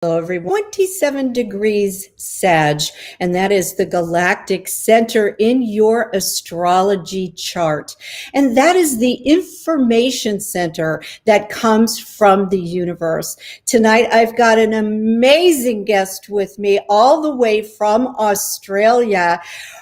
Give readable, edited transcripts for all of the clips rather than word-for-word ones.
Hello, everyone. 27 degrees SAG, and that is the Galactic Center in your astrology chart. And that is the information center that comes from the universe. Tonight, I've got an amazing guest with me all the way from Australia.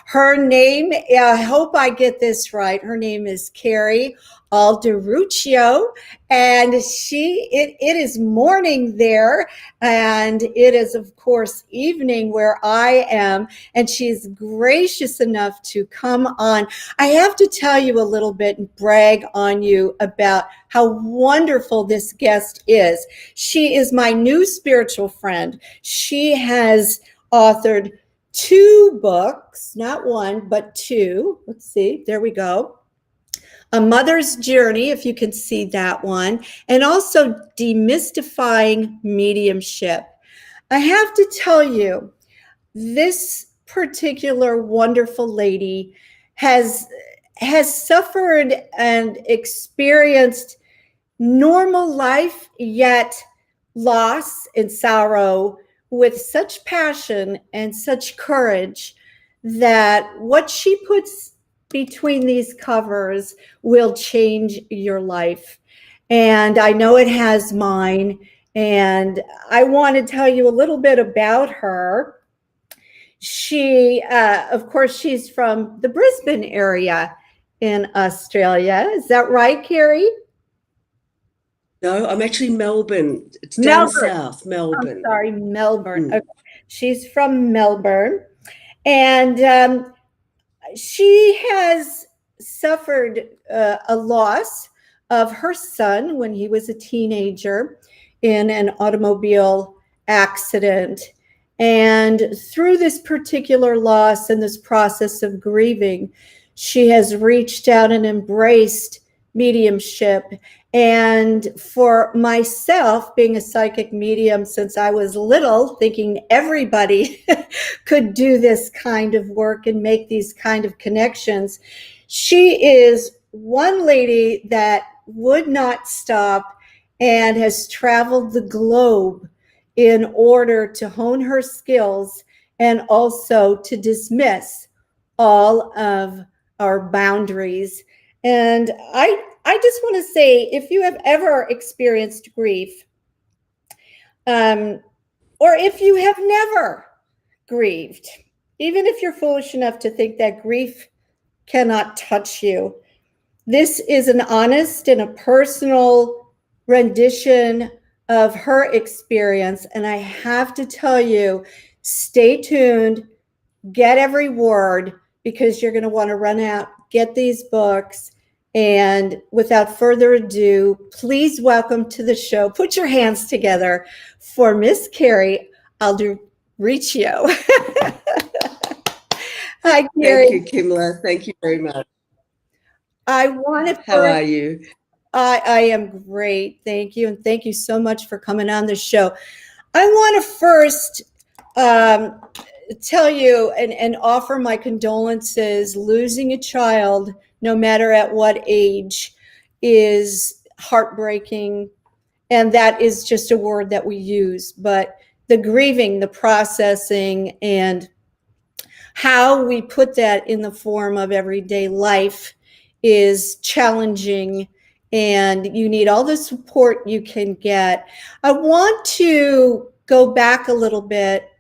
Her name, I hope I get this right. Her name is Kerry Alderuccio, and it is morning there, and it is, of course, evening where I am, and she's gracious enough to come on. I have to tell you a little bit and brag on you about how wonderful this guest is. She is my new spiritual friend. She has authored 2 books, not one, but 2. Let's see, there we go. A Mother's Journey, if you can see that one, and also Demystifying Mediumship. I have to tell you, this particular wonderful lady has suffered and experienced normal life, yet loss and sorrow with such passion and such courage that what she puts between these covers will change your life. And I know it has mine. And I want to tell you a little bit about her. She, of course, she's from the Brisbane area in Australia. Is that right, Kerry? No, I'm actually Melbourne. It's down south, Melbourne. I'm sorry, Melbourne. Okay. She's from Melbourne. And she has suffered a loss of her son when he was a teenager in an automobile accident. And through this particular loss and this process of grieving, she has reached out and embraced mediumship. And for myself, being a psychic medium since I was little, thinking everybody could do this kind of work and make these kind of connections, she is one lady that would not stop and has traveled the globe in order to hone her skills and also to dismiss all of our boundaries. And I just want to say, if you have ever experienced grief, or if you have never grieved, even if you're foolish enough to think that grief cannot touch you, this is an honest and a personal rendition of her experience. And I have to tell you, stay tuned, get every word, because you're going to want to run out, get these books. And without further ado, please welcome to the show, put your hands together for Miss Kerry Alderuccio. Hi, Kerry. Thank you, Kimla. Thank you very much. I want to. How are you? I am great. Thank you. And thank you so much for coming on the show. I want to first tell you and offer my condolences. Losing a child, no matter at what age, is heartbreaking. And that is just a word that we use. But the grieving, the processing, and how we put that in the form of everyday life is challenging. And you need all the support you can get. I want to go back a little bit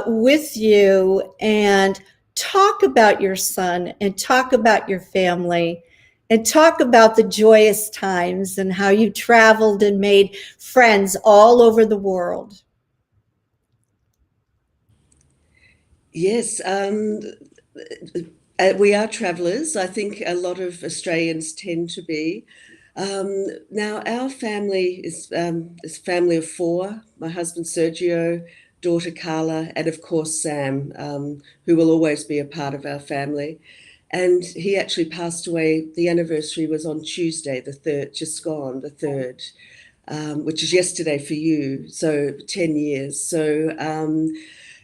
with you and talk about your son and talk about your family and talk about the joyous times and how you traveled and made friends all over the world. Yes, we are travellers. I think a lot of Australians tend to be. Now, our family is a family of 4. My husband, Sergio, daughter, Carla, and of course, Sam, who will always be a part of our family. And he actually passed away. The anniversary was on Tuesday, the 3rd, just gone, the 3rd, which is yesterday for you, so 10 years. So,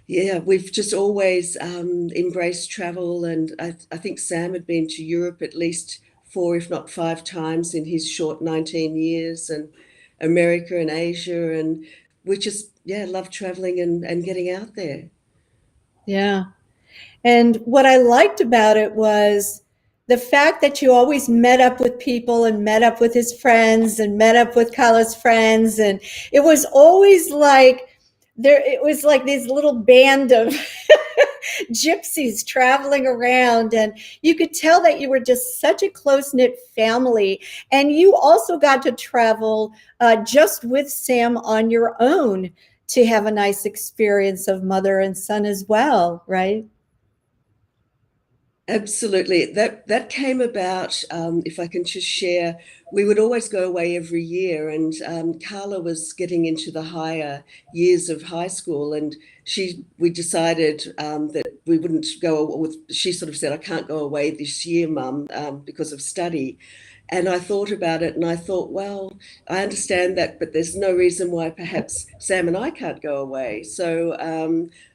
yeah, we've just always embraced travel. And I think Sam had been to Europe at least 4, if not 5 times in his short 19 years, and America and Asia. And we just, yeah, love traveling and getting out there. Yeah. And what I liked about it was the fact that you always met up with people and met up with his friends and met up with Kala's friends. And it was always like it was like this little band of gypsies traveling around. And you could tell that you were just such a close knit family. And you also got to travel just with Sam on your own to have a nice experience of mother and son as well, right? Absolutely. That came about, if I can just share, we would always go away every year, and Carla was getting into the higher years of high school, and we decided that we wouldn't go with, she sort of said, I can't go away this year, Mum, because of study. And I thought about it and I thought, well, I understand that, but there's no reason why perhaps Sam and I can't go away. So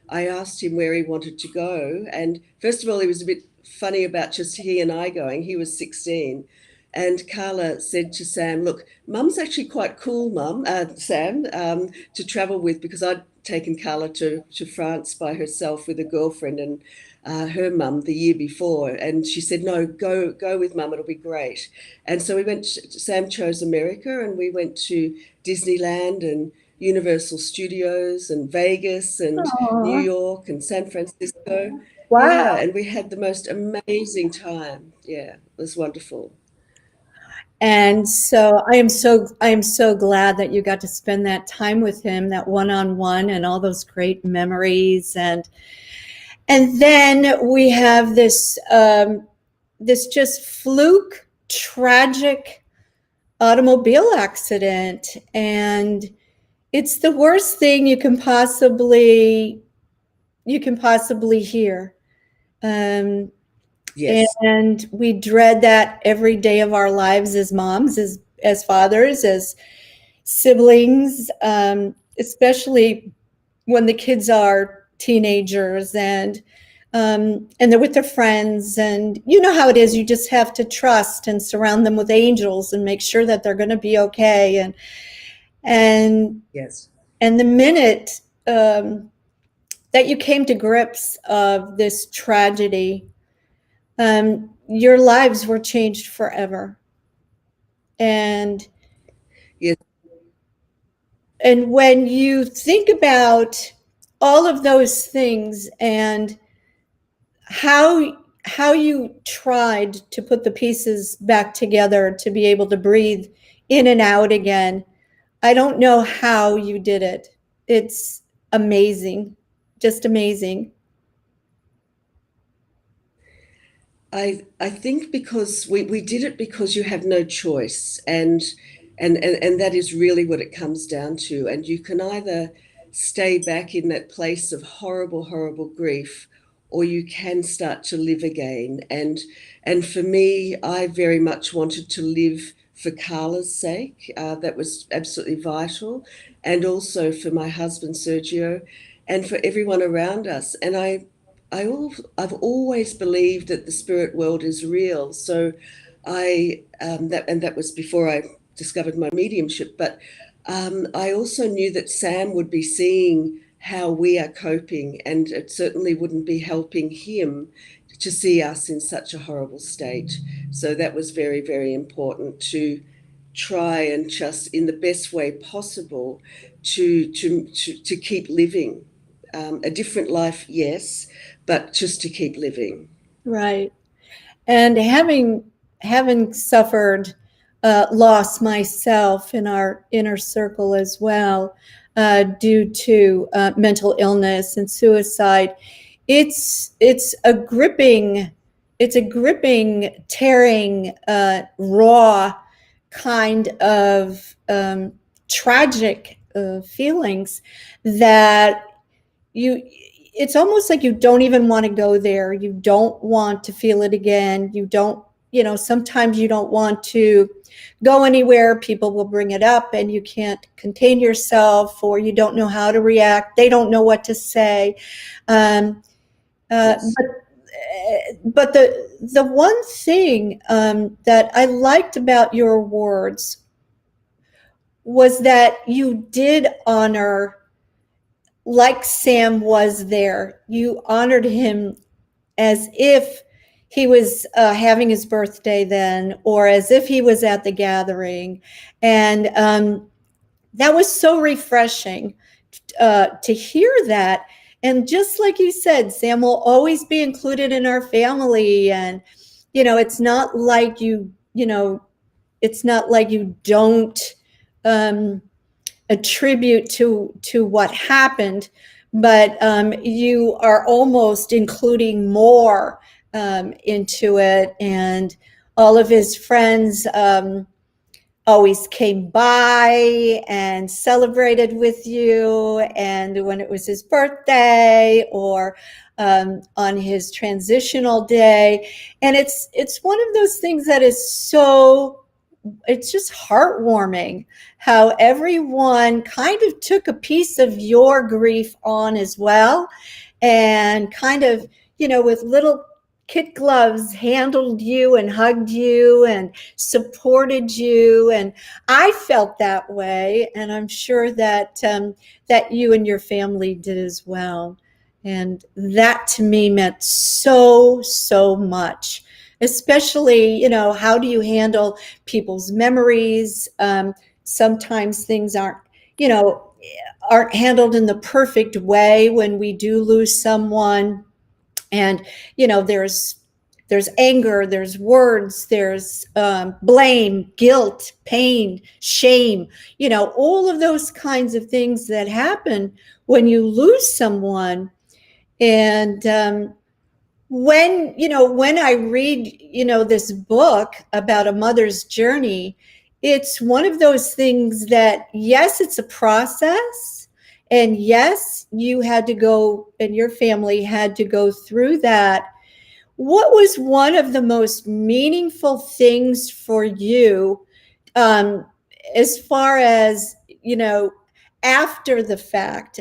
I asked him where he wanted to go. And first of all, he was a bit funny about just he and I going. He was 16. And Carla said to Sam, look, Mum's actually quite cool, Sam, to travel with, because I'd taken Carla to France by herself with a girlfriend and her mum the year before. And she said, no, go with Mum, it'll be great. And so we went, Sam chose America, and we went to Disneyland and Universal Studios and Vegas and New Aww. York and San Francisco. Yeah, Wow. and we had the most amazing time. Yeah, it was wonderful. And so I am so glad that you got to spend that time with him, that one-on-one and all those great memories. And then we have this just fluke tragic automobile accident, and it's the worst thing you can possibly hear. Um, Yes, and we dread that every day of our lives as moms, as fathers, as siblings, especially when the kids are teenagers and they're with their friends, and you know how it is. You just have to trust and surround them with angels and make sure that they're going to be okay. And yes. and the minute that you came to grips of this tragedy, your lives were changed forever. And Yes, and when you think about all of those things and how how you tried to put the pieces back together to be able to breathe in and out again, I don't know how you did it. It's amazing, just amazing. I think because we did it because you have no choice, and that is really what it comes down to. And you can either stay back in that place of horrible, horrible grief, or you can start to live again. And for me, I very much wanted to live for Carla's sake. That was absolutely vital, and also for my husband Sergio, and for everyone around us. And I've always believed that the spirit world is real. So that was before I discovered my mediumship. But I also knew that Sam would be seeing how we are coping, and it certainly wouldn't be helping him to see us in such a horrible state. So that was very, very important to try and just in the best way possible to keep living a different life, yes, but just to keep living. Right. And having suffered loss myself in our inner circle as well, due to mental illness and suicide, it's a gripping, tearing, raw kind of tragic feelings that you it's almost like you don't even want to go there. You don't want to feel it again. You don't, sometimes you don't want to go anywhere. People will bring it up and you can't contain yourself, or you don't know how to react. They don't know what to say. Um, uh, Yes. but but the one thing that I liked about your words was that you did honor, like Sam was there, you honored him as if he was having his birthday then, or as if he was at the gathering. And that was so refreshing to hear that. And just like you said, Sam will always be included in our family. And, it's not like it's not like you don't um, attribute to what happened, but you are almost including more into it. And all of his friends always came by and celebrated with you. And when it was his birthday or on his transitional day, and it's one of those things that is so, it's just heartwarming how everyone kind of took a piece of your grief on as well, and kind of, with little kid gloves handled you and hugged you and supported you. And I felt that way, and I'm sure that that you and your family did as well. And that to me meant so much, especially, how do you handle people's memories? Sometimes things you know aren't handled in the perfect way when we do lose someone. And there's anger, there's words, there's blame, guilt, pain, shame, all of those kinds of things that happen when you lose someone. And when I read, this book about a mother's journey, it's one of those things that, yes, it's a process. And yes, you had to go, and your family had to go through that. What was one of the most meaningful things for you, um, as far as, after the fact?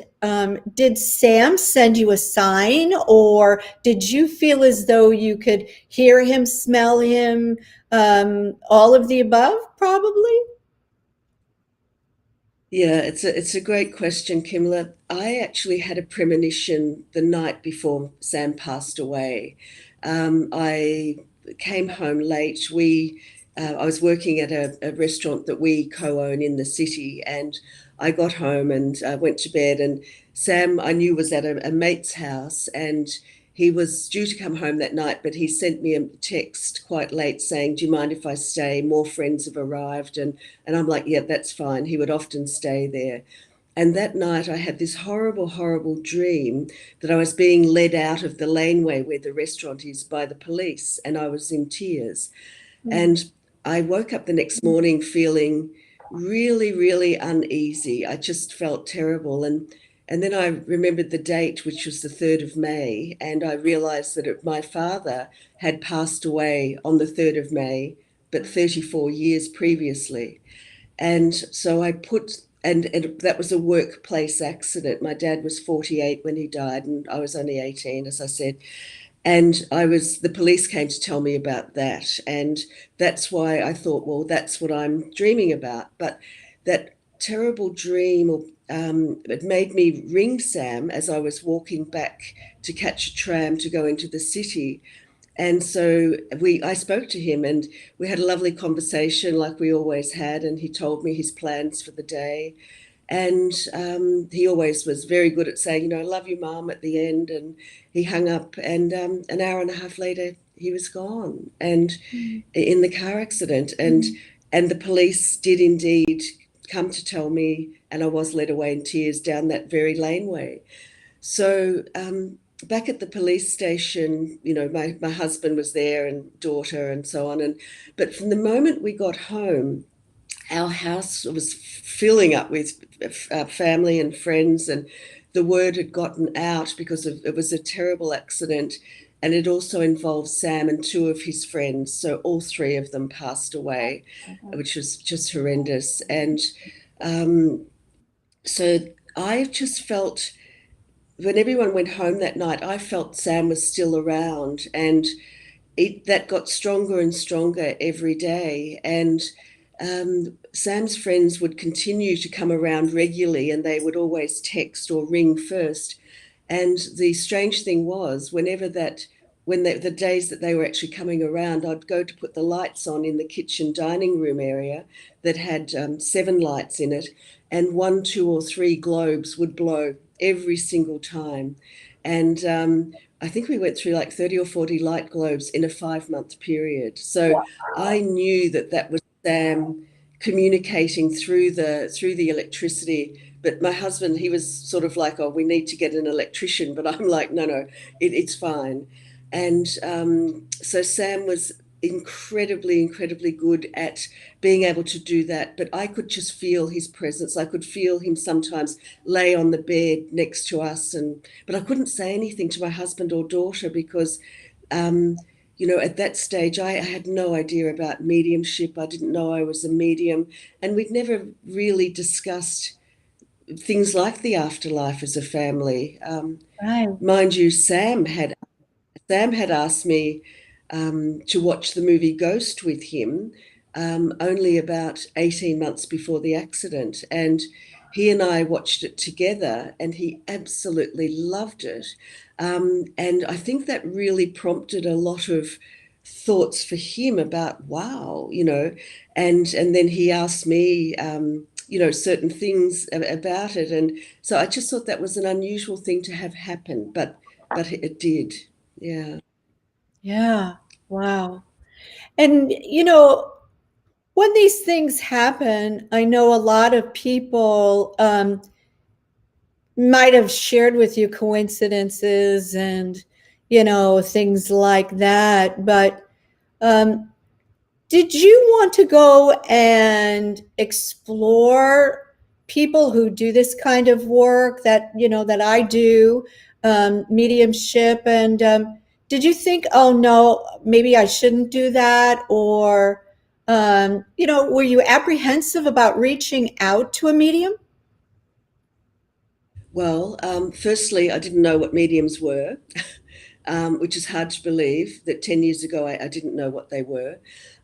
Did Sam send you a sign, or did you feel as though you could hear him, smell him, all of the above, probably? Yeah, it's a great question, Kimla. I actually had a premonition the night before Sam passed away. I came home late. I was working at a restaurant that we co-own in the city, and I got home and went to bed. And Sam, I knew, was at a mate's house, and he was due to come home that night, but he sent me a text quite late saying, "Do you mind if I stay? More friends have arrived." And I'm like, "Yeah, that's fine." He would often stay there. And that night I had this horrible, horrible dream that I was being led out of the laneway where the restaurant is by the police, and I was in tears. And I woke up the next morning feeling really, really uneasy. I just felt terrible. And then I remembered the date, which was the 3rd of May, and I realized that my father had passed away on the 3rd of May, but 34 years previously. And so and that was a workplace accident. My dad was 48 when he died, and I was only 18, as I said. And the police came to tell me about that. And that's why I thought, well, that's what I'm dreaming about. But that terrible dream, it made me ring Sam as I was walking back to catch a tram to go into the city. And so I spoke to him, and we had a lovely conversation like we always had. And he told me his plans for the day. And he always was very good at saying, "I love you, Mum," at the end. And he hung up, and an hour and a half later, he was gone, and in the car accident. And the police did indeed come to tell me, and I was led away in tears down that very laneway. So back at the police station, my husband was there, and daughter, and so on. But from the moment we got home, our house was filling up with family and friends, and the word had gotten out because it was a terrible accident, and it also involved Sam and 2 of his friends. So all 3 of them passed away, which was just horrendous. And so I just felt, when everyone went home that night, I felt Sam was still around, and that got stronger and stronger every day. And Sam's friends would continue to come around regularly, and they would always text or ring first. And the strange thing was, the days that they were actually coming around, I'd go to put the lights on in the kitchen dining room area that had 7 lights in it, and 1, 2, or 3 globes would blow every single time. And I think we went through like 30 or 40 light globes in a 5-month period. So I knew that that was Sam communicating through the electricity. But my husband, he was sort of like, oh, we need to get an electrician. But I'm like, no, it's fine. And so Sam was incredibly good at being able to do that. But I could just feel his presence. I could feel him sometimes lay on the bed next to us. But I couldn't say anything to my husband or daughter because at that stage, I had no idea about mediumship. I didn't know I was a medium. And we'd never really discussed things like the afterlife as a family. Right. Mind you, Sam had asked me to watch the movie Ghost with him only about 18 months before the accident. And he and I watched it together, and he absolutely loved it. And I think that really prompted a lot of thoughts for him about, wow, and then he asked me, certain things about it. And so I just thought that was an unusual thing to have happen, but it did. Yeah. Yeah. Wow. And, when these things happen, I know a lot of people might have shared with you coincidences and, things like that. But um, did you want to go and explore people who do this kind of work that I do, mediumship? And did you think, oh no, maybe I shouldn't do that? Or, were you apprehensive about reaching out to a medium? Well, firstly, I didn't know what mediums were, which is hard to believe that 10 years ago I didn't know what they were.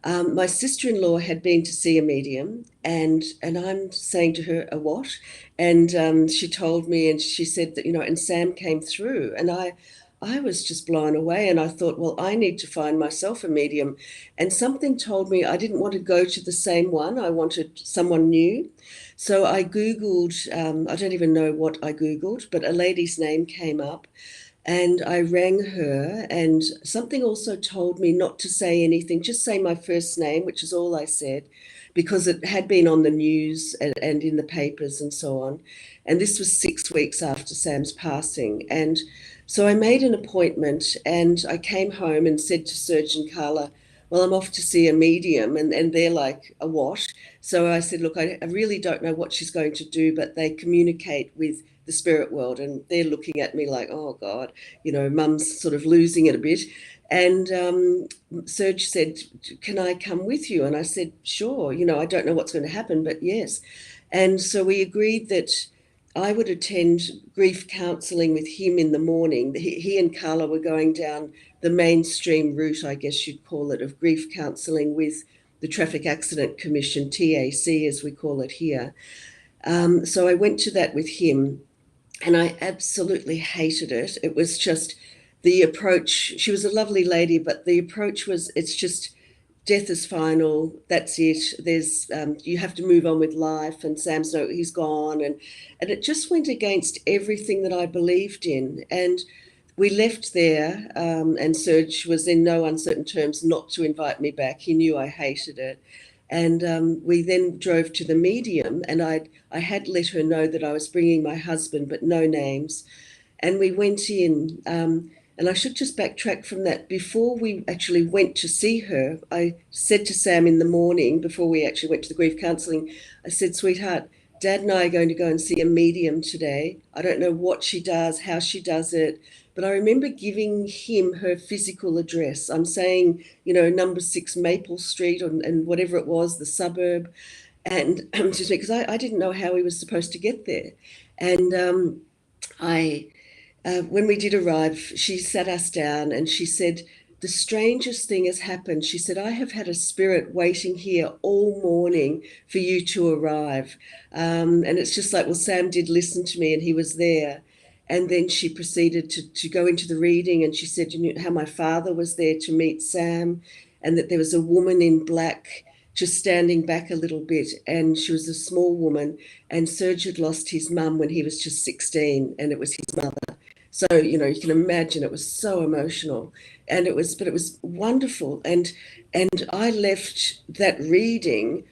My sister-in-law had been to see a medium, and I'm saying to her, a what? And she told me, and she said that, and Sam came through, and I was just blown away. And I thought, well, I need to find myself a medium. And something told me I didn't want to go to the same one. I wanted someone new. So I Googled, I don't even know what I Googled, but a lady's name came up, and I rang her. And something also told me not to say anything, just say my first name, which is all I said, because it had been on the news and in the papers and so on. And this was 6 weeks after Sam's passing. And so I made an appointment, and I came home and said to Surgeon Carla, well, I'm off to see a medium. And they're like, a what? So I said, look, I really don't know what she's going to do, but they communicate with the spirit world. And they're looking at me like, oh, God, mum's sort of losing it a bit. And Serge said, can I come with you? And I said, sure. I don't know what's going to happen, but yes. And so we agreed that I would attend grief counselling with him in the morning. He and Carla were going down the mainstream route, I guess you'd call it, of grief counselling with the Traffic Accident Commission, TAC as we call it here. So I went to that with him, and I absolutely hated it. It was just the approach. She was a lovely lady, but the approach was, it's just death is final. That's it. There's you have to move on with life. And Sam's no, he's gone, and it just went against everything that I believed in. And we left there, and Serge was in no uncertain terms not to invite me back. He knew I hated it. And we then drove to the medium, and I had let her know that I was bringing my husband, but no names. And we went in, and I should just backtrack from that. Before we actually went to see her, I said to Sam in the morning, before we actually went to the grief counselling, I said, sweetheart, Dad and I are going to go and see a medium today. I don't know what she does, how she does it, but I remember giving him her physical address. I'm saying, number 6 Maple Street and whatever it was, the suburb. And excuse me, because I didn't know how he was supposed to get there. And when we did arrive, she sat us down and she said, the strangest thing has happened. She said, I have had a spirit waiting here all morning for you to arrive. And it's just like, well, Sam did listen to me and he was there. And then she proceeded to go into the reading, and she said, you know, how my father was there to meet Sam, and that there was a woman in black just standing back a little bit, and she was a small woman, and Serge had lost his mum when he was just 16, and it was his mother. So, you know, you can imagine it was so emotional, and but it was wonderful. And I left that reading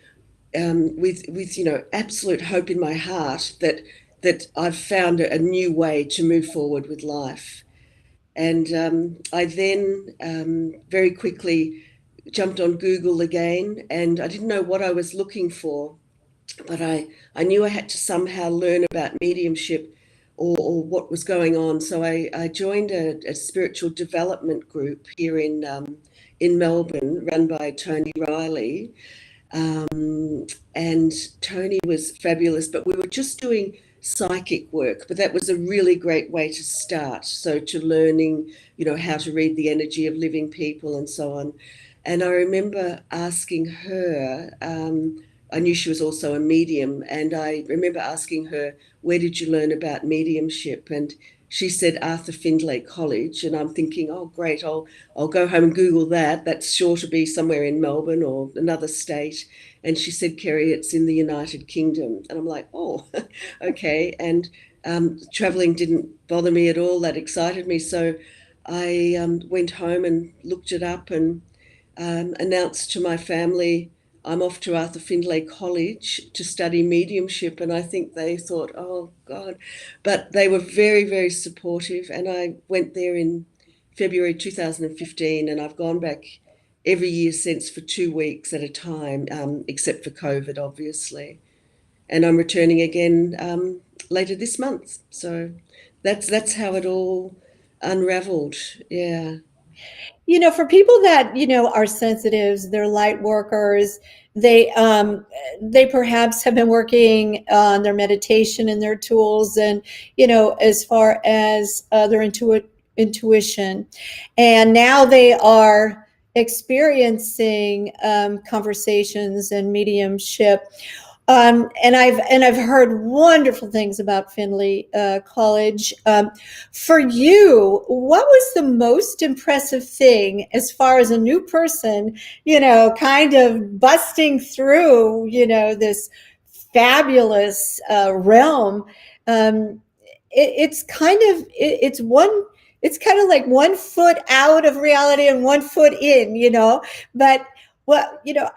with you know, absolute hope in my heart that I've found a new way to move forward with life. And I then very quickly jumped on Google again, and I didn't know what I was looking for, but I knew I had to somehow learn about mediumship, or what was going on. So I joined a spiritual development group here in Melbourne, run by Tony Riley. And Tony was fabulous, but we were just doing psychic work, but that was a really great way to start. So to learning, you know, how to read the energy of living people and so on. And I remember asking her, I knew she was also a medium, and I remember asking her, where did you learn about mediumship? And she said Arthur Findlay College, and I'm thinking, oh great, I'll go home and Google that. That's sure to be somewhere in Melbourne or another state. And she said, Kerry, it's in the United Kingdom. And I'm like, oh, okay. And traveling didn't bother me at all. That excited me. So I went home and looked it up, and announced to my family, I'm off to Arthur Findlay College to study mediumship. And I think they thought, oh, God. But they were very, very supportive. And I went there in February 2015, and I've gone back every year since for 2 weeks at a time, except for COVID, obviously. And I'm returning again later this month. So that's how it all unraveled. Yeah. You know, for people that, you know, are sensitives, they're light workers, they perhaps have been working on their meditation and their tools, and, you know, as far as their intuition, and now they are experiencing conversations and mediumship. And I've heard wonderful things about Findlay College. For you, what was the most impressive thing as far as a new person, you know, kind of busting through, you know, this fabulous realm? It's kind of like 1 foot out of reality and 1 foot in, you know. But what, you know,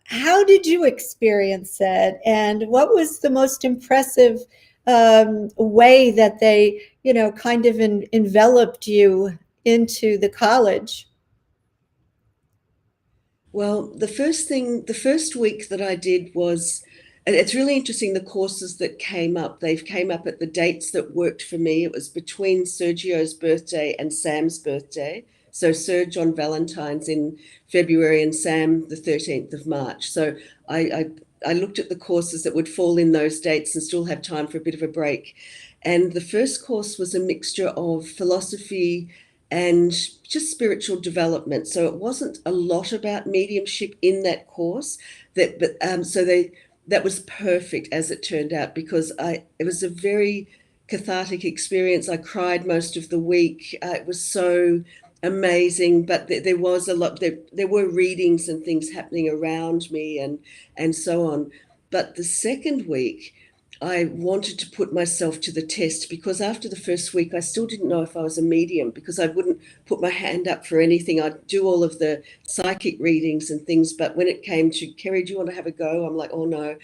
how did you experience it, and what was the most impressive way that they, you know, kind of enveloped you into the college? Well, the first week that I did was, and it's really interesting, the courses that came up. They came up at the dates that worked for me. It was between Sergio's birthday and Sam's birthday. So Serge on Valentine's in February and Sam the 13th of March. So I looked at the courses that would fall in those dates and still have time for a bit of a break. And the first course was a mixture of philosophy and just spiritual development. So it wasn't a lot about mediumship in that course. That was perfect, as it turned out, because it was a very cathartic experience. I cried most of the week. It was so amazing, but there was a lot. There were readings and things happening around me, and so on. But the second week, I wanted to put myself to the test, because after the first week, I still didn't know if I was a medium, because I wouldn't put my hand up for anything. I'd do all of the psychic readings and things. But when it came to, Kerry, do you want to have a go? I'm like, oh, no.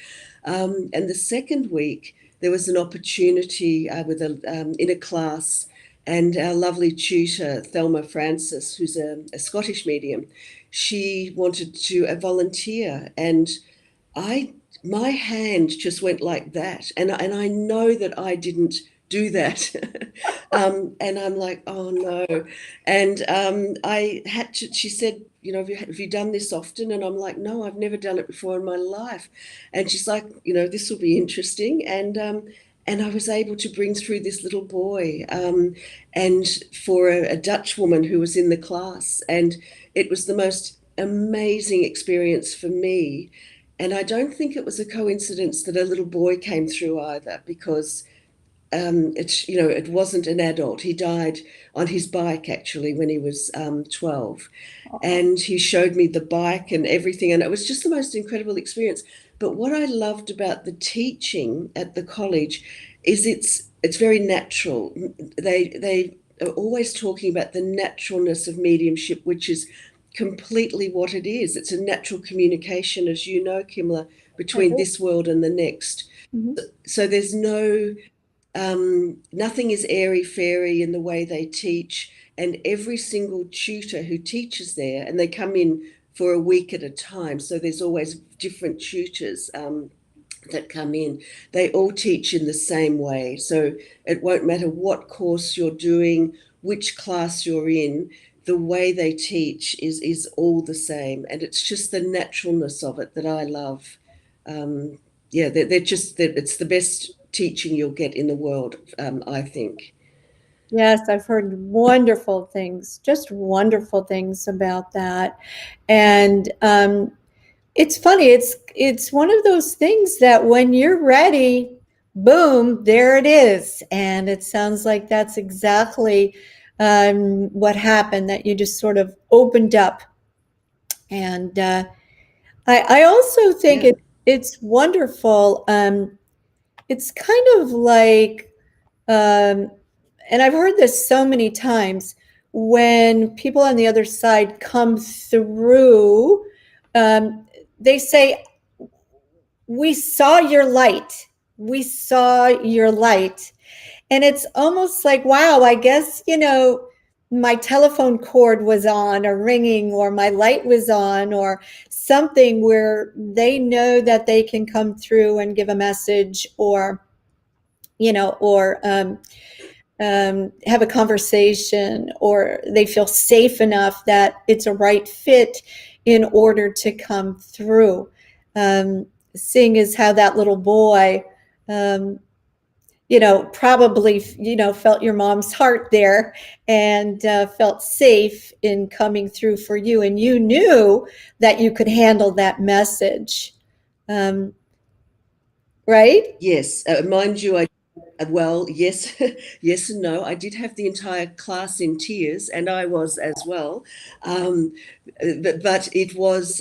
And the second week, there was an opportunity in a class, and our lovely tutor, Thelma Francis, who's a Scottish medium, she wanted to volunteer. And my hand just went like that. And I know that I didn't do that. And I'm like, oh no. And I had to, she said, you know, have you done this often? And I'm like, no, I've never done it before in my life. And she's like, you know, this will be interesting. and I was able to bring through this little boy, and for a Dutch woman who was in the class. And it was the most amazing experience for me. And I don't think it was a coincidence that a little boy came through either, because it wasn't an adult. He died on his bike actually when he was 12, and he showed me the bike and everything, and it was just the most incredible experience. But what I loved about the teaching at the college is it's very natural. They are always talking about the naturalness of mediumship, which is completely what it is. It's a natural communication, as you know, Kimla, between this world and the next. Mm-hmm. So there's nothing is airy-fairy in the way they teach, and every single tutor who teaches there, and they come in for a week at a time, so there's always different tutors that come in. They all teach in the same way, so it won't matter what course you're doing, which class you're in, the way they teach is all the same, and it's just the naturalness of it that I love. It's the best teaching you'll get in the world, I think. Yes, I've heard wonderful things, just wonderful things about that. And it's funny, it's one of those things that when you're ready, boom, there it is. And it sounds like that's exactly what happened, that you just sort of opened up. And I also think Yeah. it's wonderful. It's kind of like, um, and I've heard this so many times, when people on the other side come through, they say, we saw your light. We saw your light. And it's almost like, wow, I guess, my telephone cord was on or ringing, or my light was on, or something where they know that they can come through and give a message, or, or have a conversation, or they feel safe enough that it's a right fit in order to come through. Seeing as how that little boy, probably, felt your mom's heart there, and felt safe in coming through for you. And you knew that you could handle that message. Right? Yes, mind you, yes, yes and no. I did have the entire class in tears, and I was as well. Um, but it was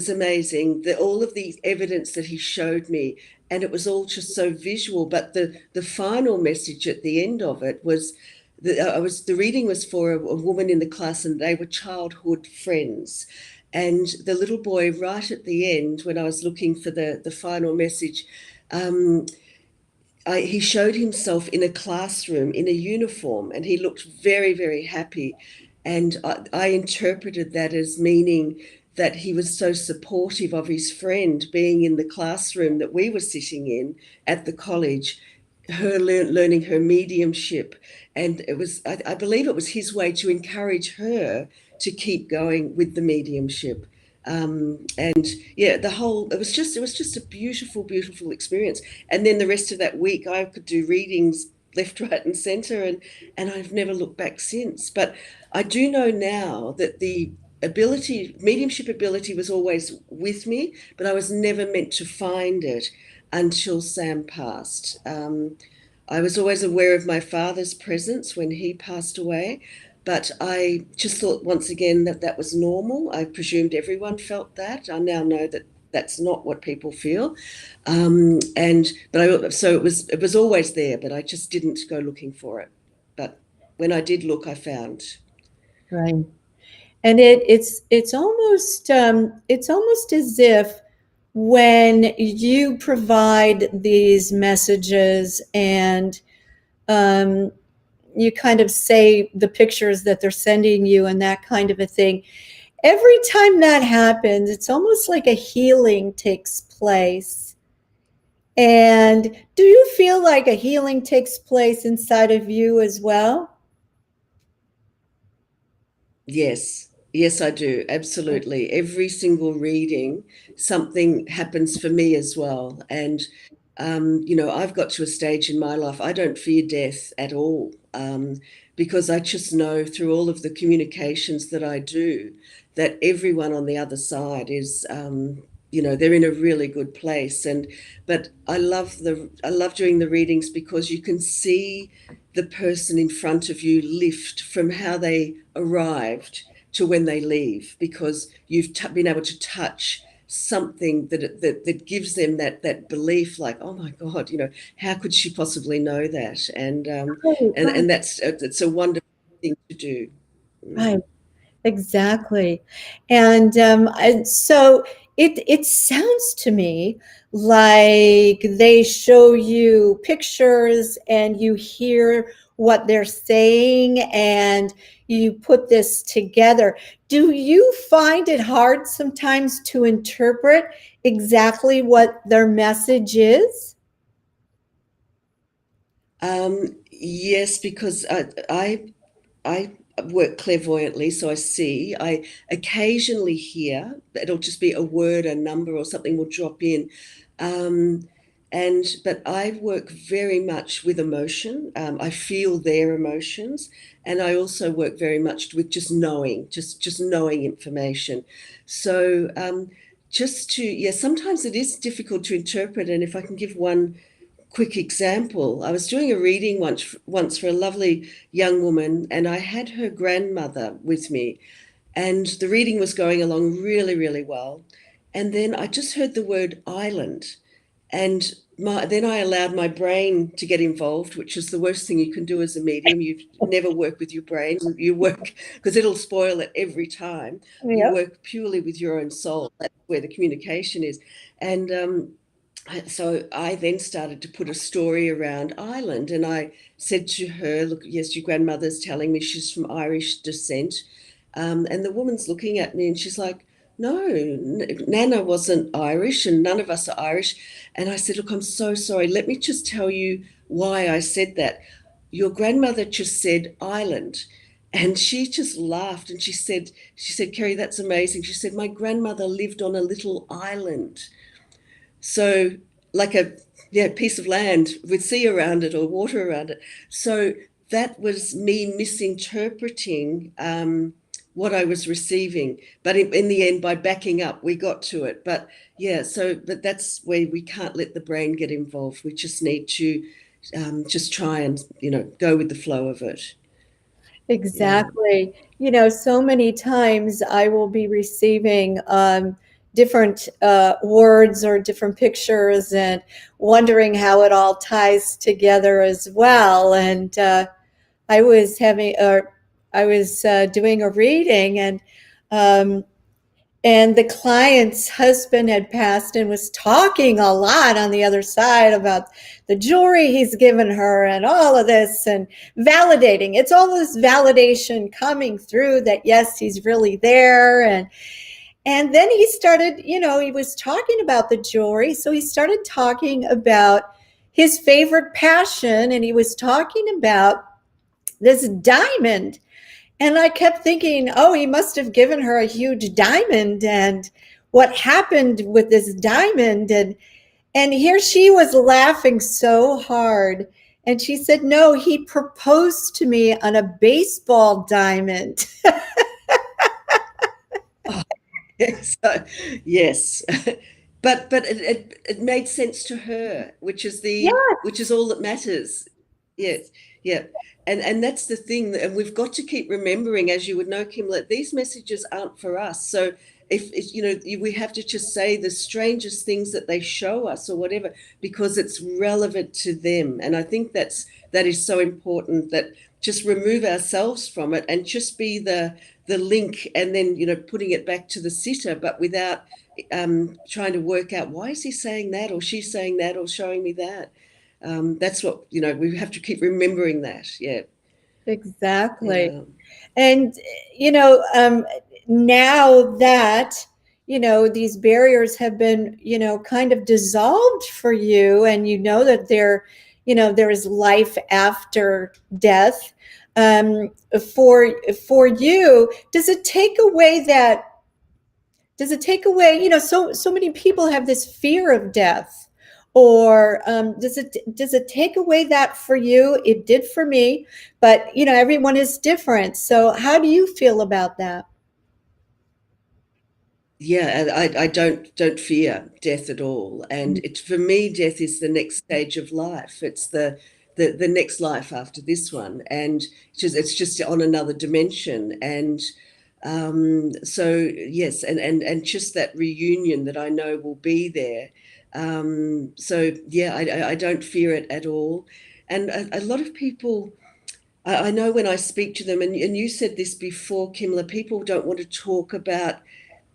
amazing. All of the evidence that he showed me, and it was all just so visual. But the final message at the end of it was the reading was for a woman in the class, and they were childhood friends. And the little boy, right at the end, when I was looking for the final message, he showed himself in a classroom in a uniform, and he looked very, very happy. And I interpreted that as meaning that he was so supportive of his friend being in the classroom that we were sitting in at the college, her learning her mediumship. And I believe it was his way to encourage her to keep going with the mediumship. And yeah, it was just a beautiful, beautiful experience. And then the rest of that week, I could do readings left, right, and centre, and I've never looked back since. But I do know now that the mediumship ability was always with me, but I was never meant to find it until Sam passed. I was always aware of my father's presence when he passed away, but I just thought once again that was normal. I presumed everyone felt that. I now know that that's not what people feel. So it was always there, but I just didn't go looking for it. But when I did look, I found. Right. And it's almost as if, when you provide these messages, and you kind of say the pictures that they're sending you and that kind of a thing, every time that happens, it's almost like a healing takes place. And do you feel like a healing takes place inside of you as well? Yes, yes, I do. Absolutely. Every single reading, something happens for me as well. And I've got to a stage in my life, I don't fear death at all, because I just know through all of the communications that I do that everyone on the other side is, they're in a really good place. But I love doing the readings because you can see the person in front of you lift from how they arrived to when they leave, because you've been able to touch something that gives them that belief, like, oh my God, how could she possibly know that? Right, right, And that's it's a wonderful thing to do. right. Exactly. And so it sounds to me like they show you pictures and you hear what they're saying and you put this together. Do you find it hard sometimes to interpret exactly what their message is? Yes, because I work clairvoyantly, so I see. I occasionally hear. It'll just be a word, a number, or something will drop in. Um, but I work very much with emotion. I feel their emotions, and I also work very much with just knowing, just knowing information. So just to yeah, sometimes it is difficult to interpret. And if I can give one quick example. I was doing a reading once for a lovely young woman, and I had her grandmother with me, and the reading was going along really, really well. And then I just heard the word island, and then I allowed my brain to get involved, which is the worst thing you can do as a medium. You never work with your brain. You work because it'll spoil it every time. You Yep. work purely with your own soul. That's where the communication is. And so I then started to put a story around Ireland, and I said to her, "Look, yes, your grandmother's telling me she's from Irish descent." And the woman's looking at me and she's like, "No, Nana wasn't Irish, and none of us are Irish." And I said, "Look, I'm so sorry. Let me just tell you why I said that. Your grandmother just said island." And she just laughed and she said, "Kerry, that's amazing." She said, "My grandmother lived on a little island." So, like a piece of land with sea around it or water around it. So that was me misinterpreting what I was receiving. But in the end, by backing up, we got to it. But yeah, but that's where we can't let the brain get involved. We just need to just try and go with the flow of it. Yeah. Exactly. So many times I will be receiving different words or different pictures and wondering how it all ties together as well. And I was having, I was doing a reading, um, and the client's husband had passed and was talking a lot on the other side about the jewelry he's given her and all of this and validating. It's all this validation coming through that yes, he's really there. And then he started, he was talking about the jewelry, so he started talking about his favorite passion, and he was talking about this diamond. And I kept thinking, oh, he must have given her a huge diamond. And what happened with this diamond? And here she was laughing so hard. And she said, no, he proposed to me on a baseball diamond. So, yes, but it made sense to her, which is all that matters. Yes, yeah, and that's the thing, and we've got to keep remembering, as you would know, Kim, that these messages aren't for us. So if we have to just say the strangest things that they show us or whatever, because it's relevant to them. And I think that is so important, that just remove ourselves from it and just be the link, and then putting it back to the sitter, but without trying to work out, why is he saying that or she's saying that or showing me that. That's what we have to keep remembering that. Yeah. Exactly. Yeah. And, you know, um, now that, these barriers have been, kind of dissolved for you, and that there is life after death. Um, for you, does it take away, so many people have this fear of death, or does it take away that for you? It did for me, but everyone is different. So how do you feel about that? Yeah, and I don't fear death at all. And for me, death is the next stage of life. It's the next life after this one, and it's just on another dimension. And so yes, and just that reunion that I know will be there. So yeah, I don't fear it at all. And a lot of people, I know when I speak to them, and you said this before, Kimla, people don't want to talk about,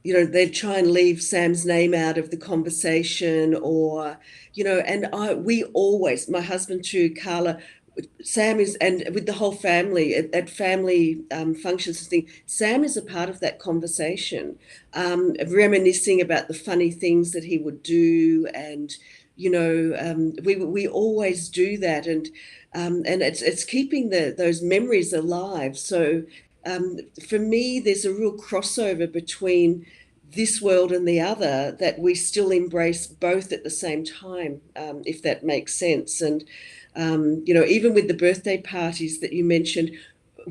they try and leave Sam's name out of the conversation, or, and we always, my husband too, Carla, Sam is, and with the whole family at family functions and things, Sam is a part of that conversation, reminiscing about the funny things that he would do, and we always do that, and it's keeping those memories alive. So for me, there's a real crossover between this world and the other, that we still embrace both at the same time, if that makes sense. And even with the birthday parties that you mentioned,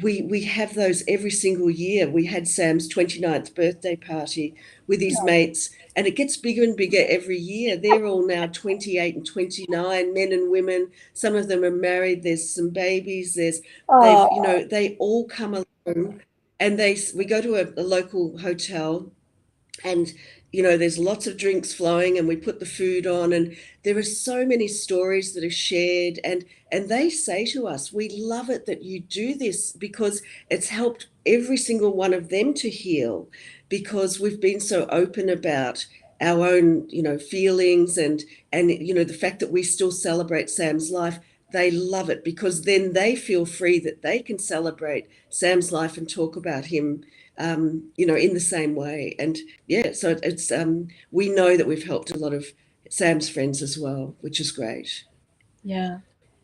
we have those every single year. We had Sam's 29th birthday party with his mates, and it gets bigger and bigger every year. They're all now 28 and 29, men and women. Some of them are married. There's some babies. Oh, They all come along, and we go to a local hotel, and there's lots of drinks flowing, and we put the food on, and there are so many stories that are shared, and they say to us, we love it that you do this, because it's helped every single one of them to heal, because we've been so open about our own feelings, and the fact that we still celebrate Sam's life. They love it, because then they feel free that they can celebrate Sam's life and talk about him, in the same way. And yeah, so it's we know that we've helped a lot of Sam's friends as well, which is great. yeah,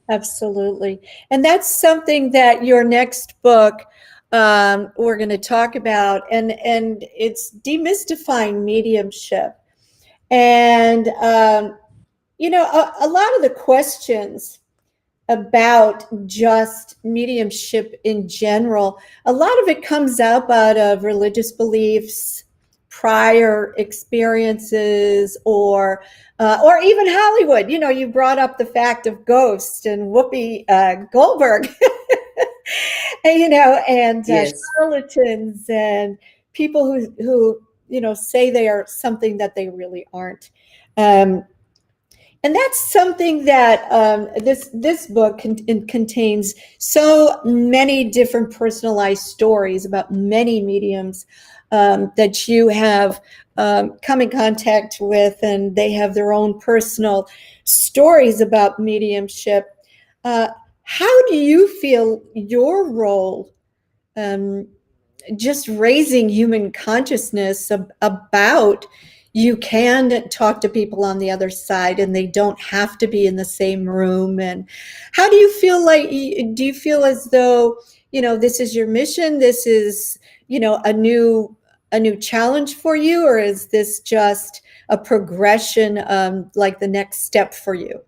absolutely. And that's something that your next book, we're going to talk about, and it's demystifying mediumship. And a lot of the questions about just mediumship in general, a lot of it comes up out of religious beliefs, prior experiences, or even Hollywood. You brought up the fact of Ghost and Whoopi Goldberg, and Yes. charlatans and people who say they are something that they really aren't. Um, and that's something that this book contains so many different personalized stories about many mediums that you have come in contact with, and they have their own personal stories about mediumship. Uh, how do you feel your role, um, just raising human consciousness about you can talk to people on the other side, and they don't have to be in the same room? And how do you feel, like, do you feel as though this is your mission, this is a new challenge for you, or is this just a progression, like the next step for you?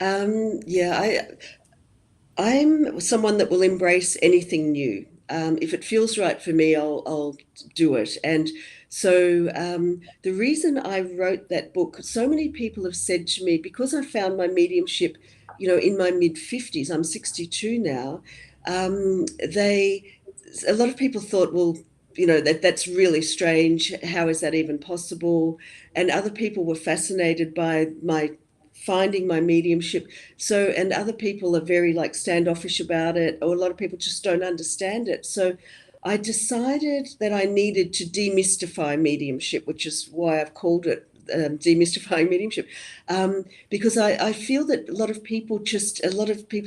Yeah, I'm someone that will embrace anything new. If it feels right for me, I'll do it. And so the reason I wrote that book, so many people have said to me, because I found my mediumship, in my mid-50s, I'm 62 now, they, a lot of people thought, well, that's really strange. How is that even possible? And other people were fascinated by my finding my mediumship. So, and other people are very like standoffish about it, or a lot of people just don't understand it. So I decided that I needed to demystify mediumship, which is why I've called it demystifying mediumship, because I feel that a lot of people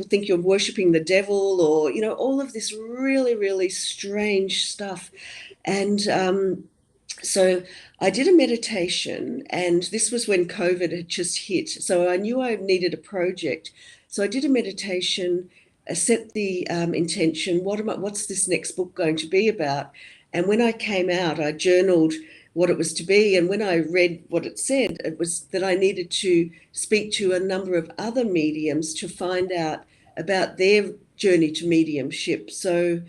think you're worshipping the devil, or all of this really really strange stuff. And so I did a meditation, and this was when COVID had just hit. So I knew I needed a project. So I did a meditation, set the intention. What's this next book going to be about? And when I came out, I journaled what it was to be. And when I read what it said, it was that I needed to speak to a number of other mediums to find out about their journey to mediumship. So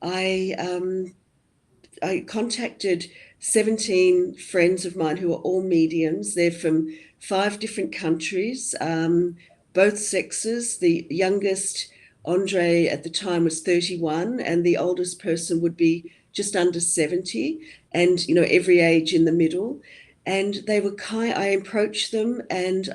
I contacted 17 friends of mine who are all mediums. They're from 5 different countries, both sexes. The youngest, Andre, at the time was 31, and the oldest person would be just under 70, and every age in the middle. And they were kind. I approached them, and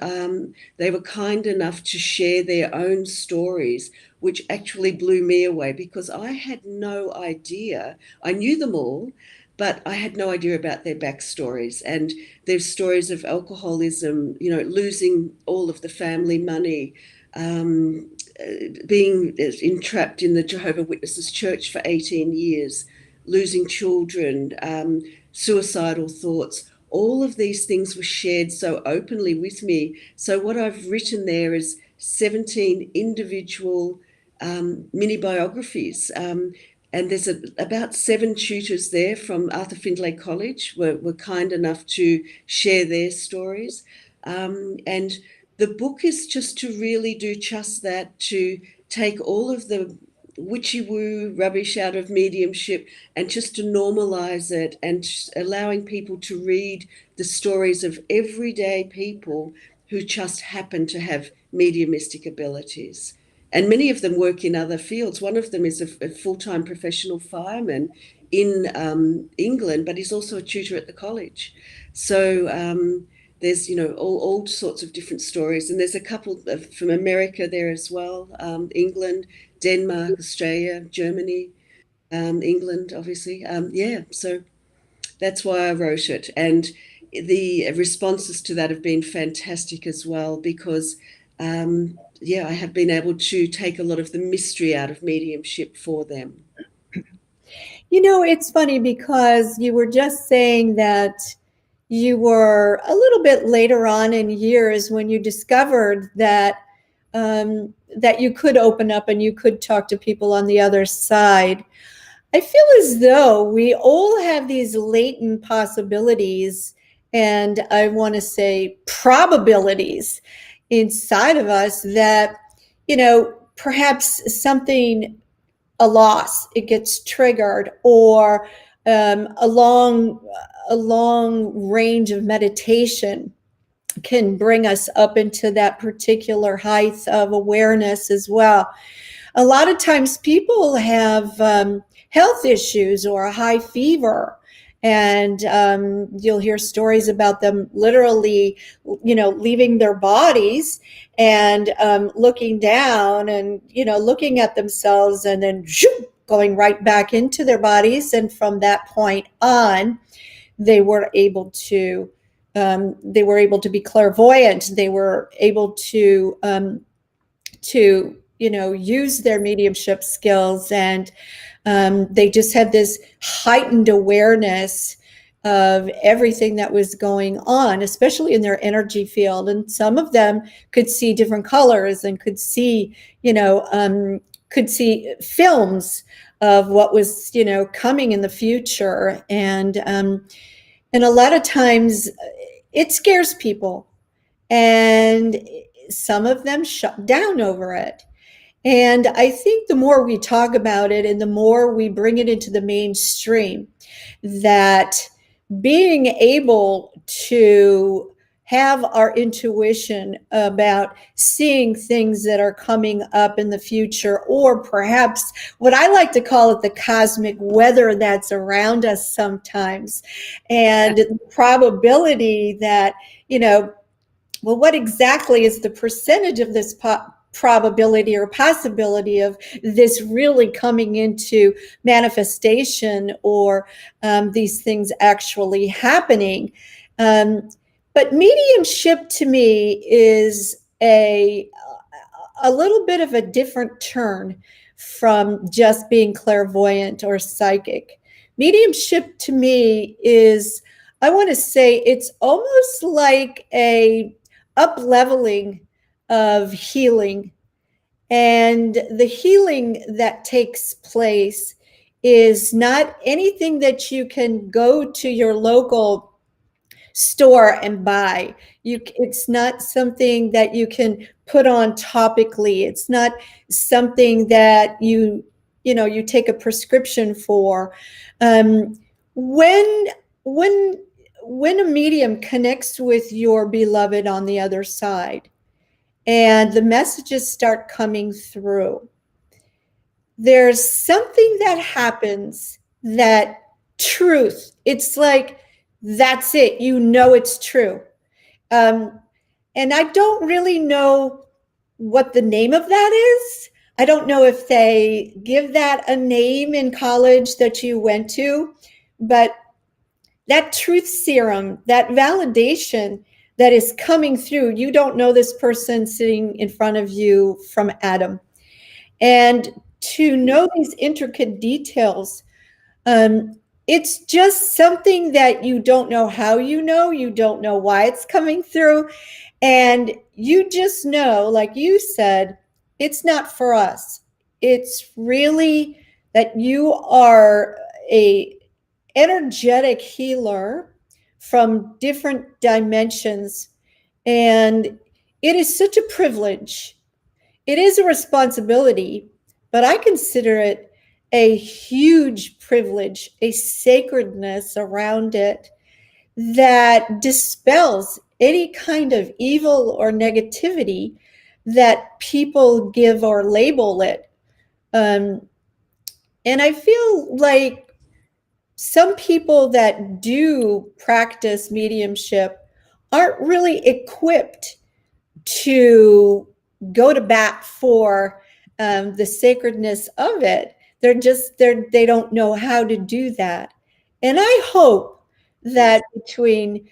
they were kind enough to share their own stories, which actually blew me away because I had no idea. I knew them all, but I had no idea about their backstories. And their stories of alcoholism, losing all of the family money, being entrapped in the Jehovah's Witnesses church for 18 years, losing children, suicidal thoughts. All of these things were shared so openly with me. So what I've written there is 17 individual mini biographies. And there's about 7 tutors there from Arthur Findlay College were kind enough to share their stories. And the book is just to really do just that, to take all of the witchy-woo rubbish out of mediumship and just to normalize it, and allowing people to read the stories of everyday people who just happen to have mediumistic abilities. And many of them work in other fields. One of them is a full-time professional fireman in England, but he's also a tutor at the college. So there's, all sorts of different stories. And there's a couple from America there as well, England, Denmark, Australia, Germany, England, obviously. So that's why I wrote it. And the responses to that have been fantastic as well, because I have been able to take a lot of the mystery out of mediumship for them. It's funny because you were just saying that you were a little bit later on in years when you discovered that that you could open up and you could talk to people on the other side. I feel as though we all have these latent possibilities, and I want to say probabilities inside of us that, perhaps something, a loss, it gets triggered, or a long range of meditation can bring us up into that particular height of awareness as well. A lot of times people have health issues or a high fever, and you'll hear stories about them literally, leaving their bodies and looking down and, looking at themselves and then going right back into their bodies. And from that point on, they were able to be clairvoyant. They were able to use their mediumship skills, and they just had this heightened awareness of everything that was going on, especially in their energy field. And some of them could see different colors and could see films of what was coming in the future. And a lot of times it scares people, and some of them shut down over it. And I think the more we talk about it and the more we bring it into the mainstream, that being able to have our intuition about seeing things that are coming up in the future, or perhaps what I like to call it, the cosmic weather that's around us sometimes, and the probability that, well, what exactly is the percentage of this probability or possibility of this really coming into manifestation, or these things actually happening? But mediumship to me is a little bit of a different turn from just being clairvoyant or psychic. Mediumship to me is, I want to say, it's almost like a up-leveling of healing. And the healing that takes place is not anything that you can go to your local store and buy. It's not something that you can put on topically. It's not something that you take a prescription for. Um, when when when a medium connects with your beloved on the other side, and the messages start coming through, there's something that happens, that truth. It's like, that's it. It's true. Um, and I don't really know what the name of that is. I don't know if they give that a name in college that you went to, but that truth serum, that validation that is coming through, you don't know this person sitting in front of you from Adam. And to know these intricate details, it's just something that you don't know how you don't know why it's coming through. And you just know, like you said, it's not for us. It's really that you are a energetic healer from different dimensions. And it is such a privilege. It is a responsibility, but I consider it a huge privilege, a sacredness around it that dispels any kind of evil or negativity that people give or label it. And I feel like some people that do practice mediumship aren't really equipped to go to bat for the sacredness of it. They don't know how to do that. And I hope that between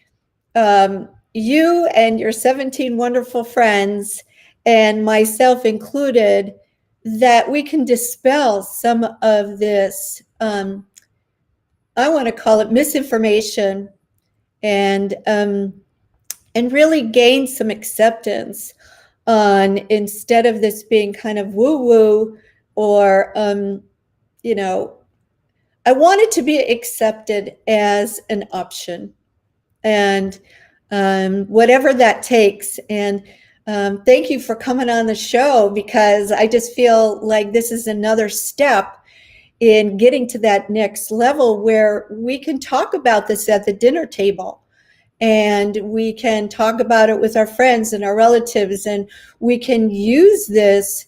you and your 17 wonderful friends, and myself included, that we can dispel some of this, I want to call it misinformation, and really gain some acceptance on, instead of this being kind of woo woo, or I want it to be accepted as an option, and whatever that takes. And thank you for coming on the show, because I just feel like this is another step in getting to that next level where we can talk about this at the dinner table, and we can talk about it with our friends and our relatives, and we can use this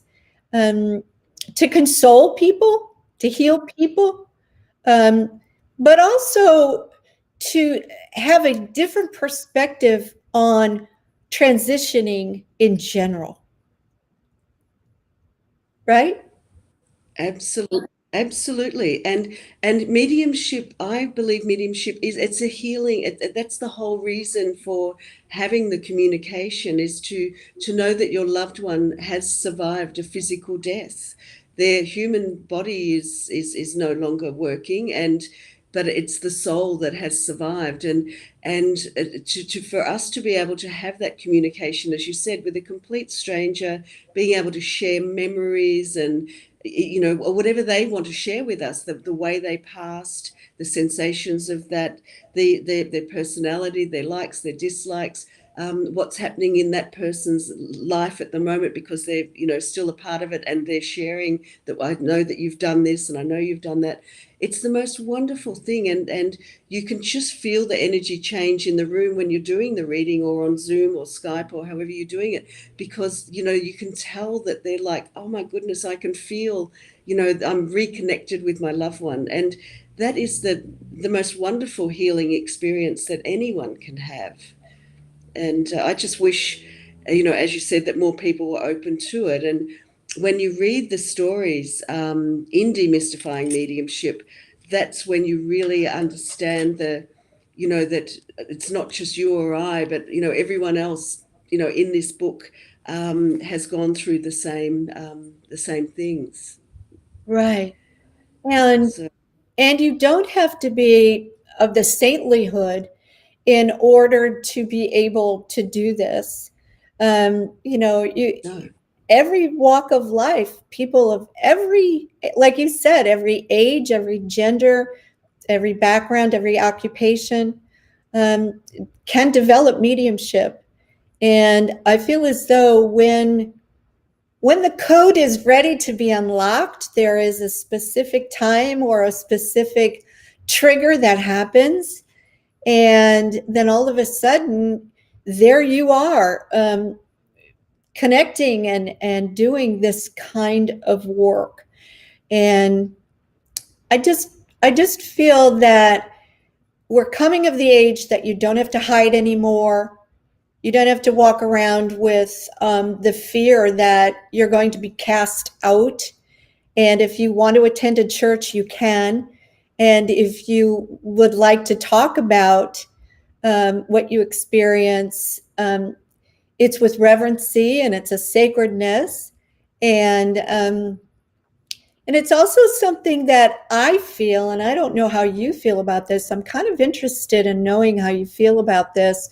to console people, to heal people, but also to have a different perspective on transitioning in general. Right? Absolutely. Absolutely. And mediumship, I believe mediumship it's a healing. That's the whole reason for having the communication, is to know that your loved one has survived a physical death. Their human body is no longer working, but it's the soul that has survived. And for us to be able to have that communication, as you said, with a complete stranger, being able to share memories and or whatever they want to share with us, the way they passed, the sensations of that, their personality, their likes, their dislikes, what's happening in that person's life at the moment, because they're still a part of it, and they're sharing that, I know that you've done this and I know you've done that. It's the most wonderful thing, and you can just feel the energy change in the room when you're doing the reading, or on Zoom or Skype or however you're doing it, because you can tell that they're like, oh my goodness, I can feel, I'm reconnected with my loved one. And that is the most wonderful healing experience that anyone can have. And I just wish, as you said, that more people were open to it. And when you read the stories in Demystifying Mediumship, that's when you really understand that it's not just you or I, but everyone else in this book has gone through the same things. Right. And So and you don't have to be of the saintlyhood in order to be able to do this. You no. every walk of life, people of every, like you said, every age, every gender, every background, every occupation, um, can develop mediumship. And I feel as though when the code is ready to be unlocked, there is a specific time or a specific trigger that happens. And then all of a sudden, there you are, connecting and doing this kind of work. And I just I just feel that we're coming of the age that you don't have to hide anymore. You don't have to walk around with the fear that you're going to be cast out. And if you want to attend a church, you can. And if you would like to talk about what you experience, it's with reverency and it's a sacredness. And and it's also something that I feel, and I don't know how you feel about this. I'm kind of interested in knowing how you feel about this.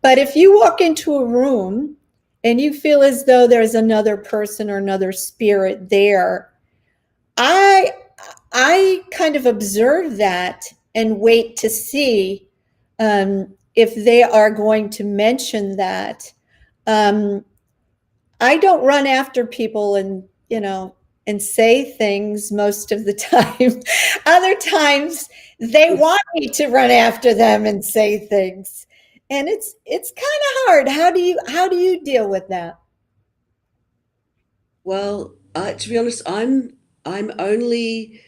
But if you walk into a room and you feel as though there's another person or another spirit there, I I kind of observe that and wait to see if they are going to mention that. Um, I don't run after people and say things most of the time. Other times they want me to run after them and say things. And it's kind of hard. How do you deal with that? Well, to be honest, I'm only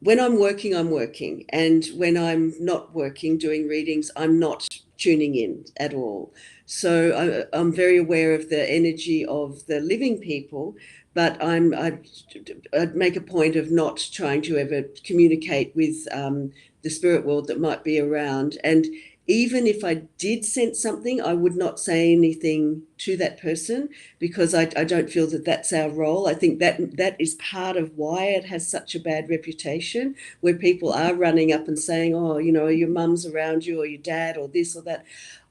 when I'm working, and when I'm not working doing readings, I'm not tuning in at all. So I'm very aware of the energy of the living people, but I'd make a point of not trying to ever communicate with the spirit world that might be around. And even if I did sense something, I would not say anything to that person, because I don't feel that that's our role. I think that is part of why it has such a bad reputation, where people are running up and saying, oh, your mum's around you, or your dad, or this or that.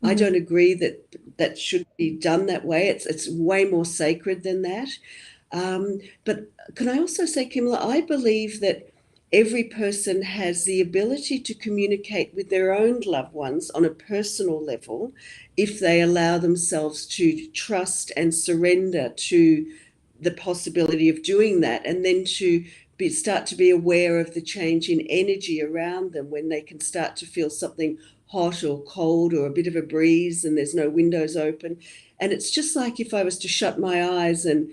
I Mhm. don't agree that that should be done that way. It's way more sacred than that. But can I also say, Kimla, I believe that every person has the ability to communicate with their own loved ones on a personal level if they allow themselves to trust and surrender to the possibility of doing that, and then to start to be aware of the change in energy around them when they can start to feel something hot or cold, or a bit of a breeze and there's no windows open. And it's just like if I was to shut my eyes and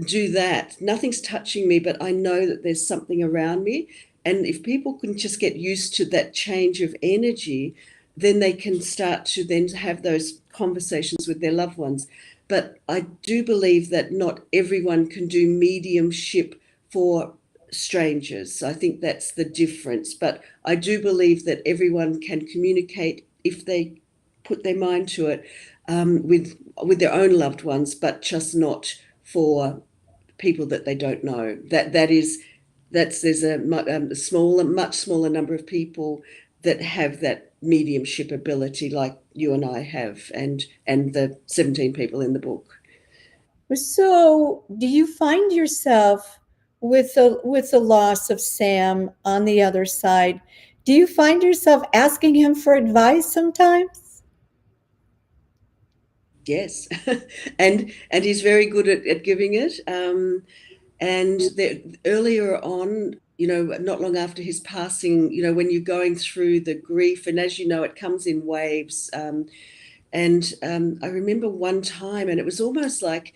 do that. Nothing's touching me, but I know that there's something around me. And if people can just get used to that change of energy, then they can start to then have those conversations with their loved ones. But I do believe that not everyone can do mediumship for strangers. I think that's the difference. But I do believe that everyone can communicate if they put their mind to it, with their own loved ones, but just not for people that they don't know. There's a much smaller number of people that have that mediumship ability, like you and I have, and the 17 people in the book. So, do you find yourself with the loss of Sam on the other side? Do you find yourself asking him for advice sometimes? Yes, and he's very good at giving it. And earlier on, not long after his passing, when you're going through the grief, and as you know, it comes in waves. And I remember one time, and it's almost like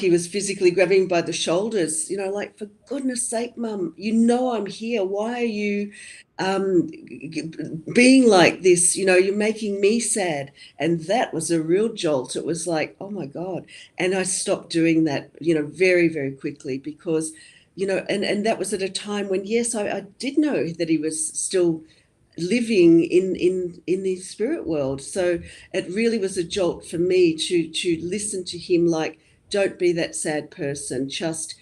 he was physically grabbing by the shoulders, like, for goodness sake, Mum, I'm here. Why are you being like this? You're making me sad. And that was a real jolt. It was like, oh my God. And I stopped doing that, very, very quickly, because, and that was at a time when, yes, I did know that he was still living in the spirit world. So it really was a jolt for me to listen to him, like, don't be that sad person, just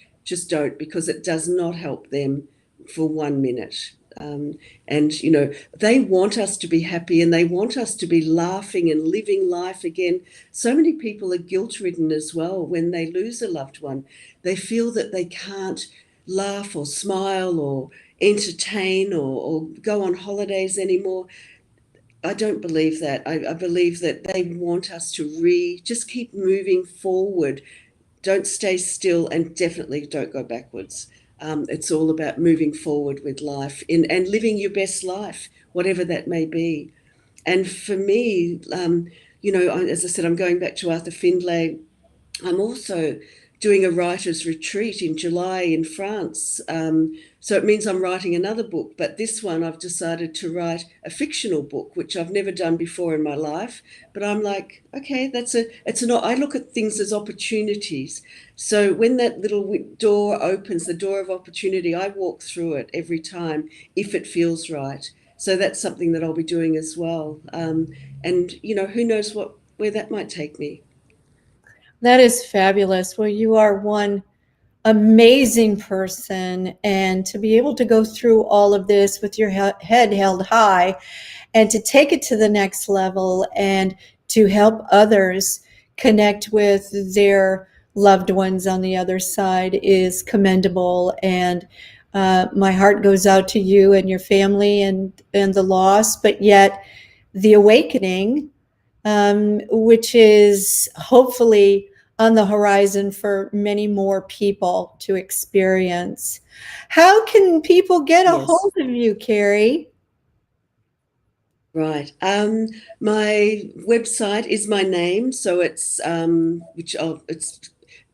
don't, because it does not help them for 1 minute. And, you know, they want us to be happy and they want us to be laughing and living life again. So many people are guilt-ridden as well when they lose a loved one. They feel that they can't laugh or smile or entertain or go on holidays anymore. I don't believe that. I believe that they want us to just keep moving forward. Don't stay still and definitely don't go backwards. It's all about moving forward with life and living your best life, whatever that may be. And for me, you know, as I said, I'm going back to Arthur Findlay. I'm also doing a writer's retreat in July in France. So it means I'm writing another book, but this one I've decided to write a fictional book, which I've never done before in my life. But I'm like, okay, I look at things as opportunities. So when that little door opens, the door of opportunity, I walk through it every time if it feels right. So that's something that I'll be doing as well. And, you know, who knows where that might take me. That is fabulous. Well, you are one amazing person, and to be able to go through all of this with your head held high and to take it to the next level and to help others connect with their loved ones on the other side is commendable. And my heart goes out to you and your family and the loss, but yet the awakening, which is hopefully on the horizon for many more people to experience. How can people get a Yes. hold of you, Kerry? Right. My website is my name, so it's it's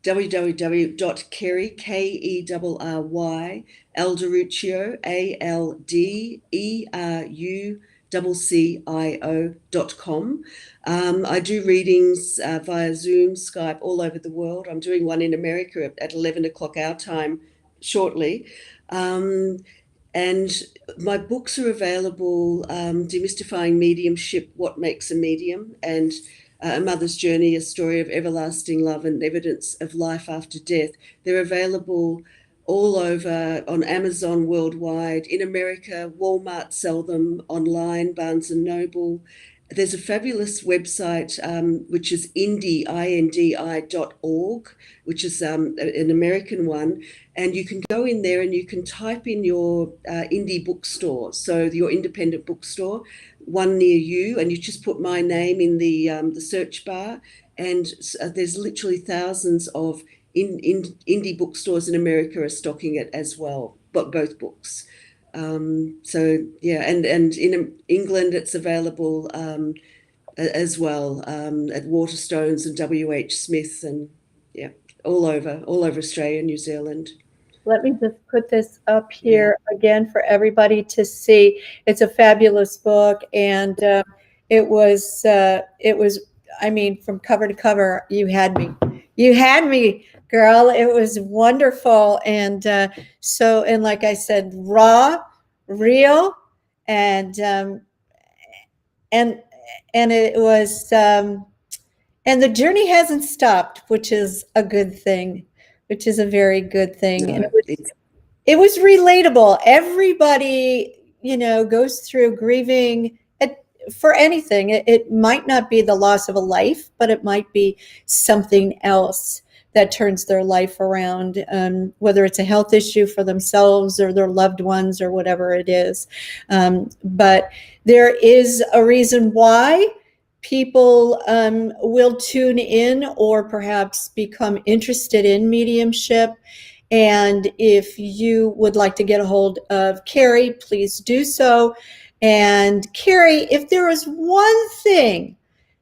www.kerry Kerry Alderuccio ALDERUCCIO.com. I do readings via Zoom, Skype, all over the world. I'm doing one in America at 11 o'clock our time shortly. And my books are available, Demystifying Mediumship, What Makes a Medium, and A Mother's Journey, A Story of Everlasting Love and Evidence of Life After Death. They're available all over on Amazon worldwide. In America, Walmart sell them online, Barnes & Noble. There's a fabulous website, which is indi.org, which is an American one. And you can go in there and you can type in your indie bookstore, so your independent bookstore, one near you, and you just put my name in the search bar. And there's literally thousands of indie bookstores in America are stocking it as well, but both books. So yeah, and in England it's available as well, at Waterstones and WH Smith, and yeah, all over Australia and New Zealand. Let me just put this up Yeah. here again for everybody to see. It's a fabulous book, and it was, I mean, from cover to cover, you had me. You had me, girl. It was wonderful. And and like I said, raw, real, and and and it was and the journey hasn't stopped, which is a good thing, which is a very good thing. And No, it's it was relatable. Everybody, goes through grieving for anything. It might not be the loss of a life, but it might be something else that turns their life around, whether it's a health issue for themselves or their loved ones or whatever it is. But there is a reason why people will tune in or perhaps become interested in mediumship. And if you would like to get a hold of Kerry, please do so. And Kerry, if there is one thing